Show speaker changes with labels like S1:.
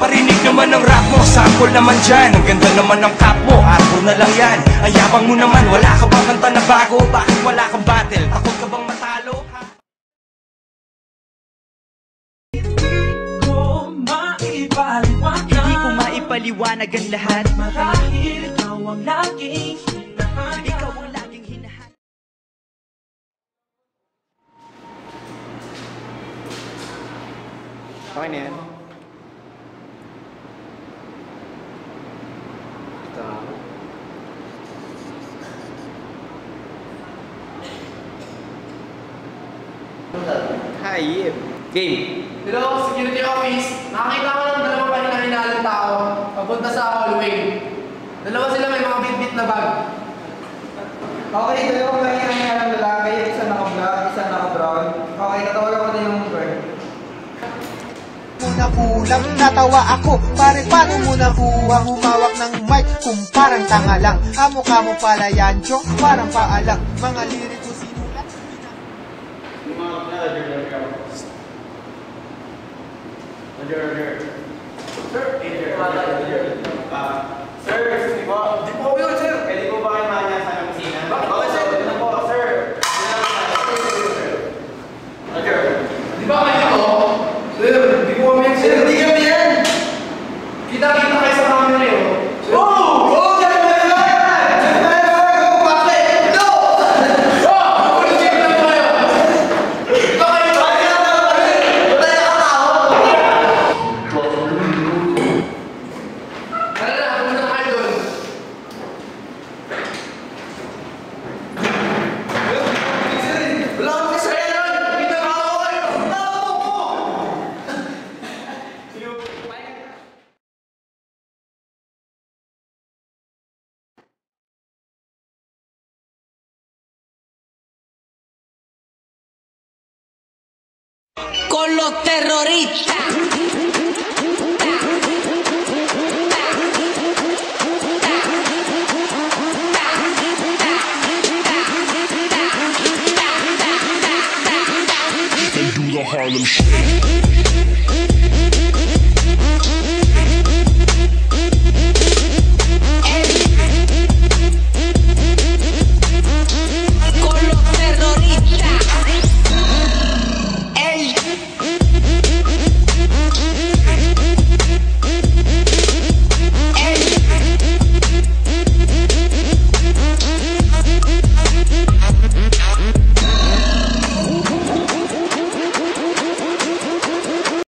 S1: Parinig naman ang rap mo, sample naman dyan. Ang ganda naman ng cap mo, hardcore na lang yan. Ang yabang mo naman, wala ka bang kanta na bago? Bakit wala kang battle? Takot ka bang matalo?
S2: Hindi ko maipaliwanag ang lahat.
S3: Marahil ikaw ang laging hinahanap.
S2: Ikaw ang laging hinahanap.
S4: Okay na yan. Hi, game.
S5: Hello, security office. Nakakita ko ng dalawa pa hinahinalong tao papunta sa hallway. Dalawa sila may mga bit-bit na bag.
S4: Okay, dalawa pa hinahinalong lalaki. Isa naka-black, isa naka-brown. Okay, natawalan ko na yung bird.
S6: Muna kulang, natawa ako. Pare, paano mo nakuha humawak ng mic kung parang tanga lang? Mukha mo pala yan, joke, parang paalang. Mga liriko sinulat.
S4: Sir, di po yun, sir. Pwede po ba kayo manya sa kusina? Okay, sir. Ano po, sir?
S5: Di ba kayo ko? Sir, di ko kami yan, sir. Hindi kami yan. Kita-kita kayo sa camera yun. Oh! Oh!
S2: Con los terroristas.
S7: They do the Harlem Shake.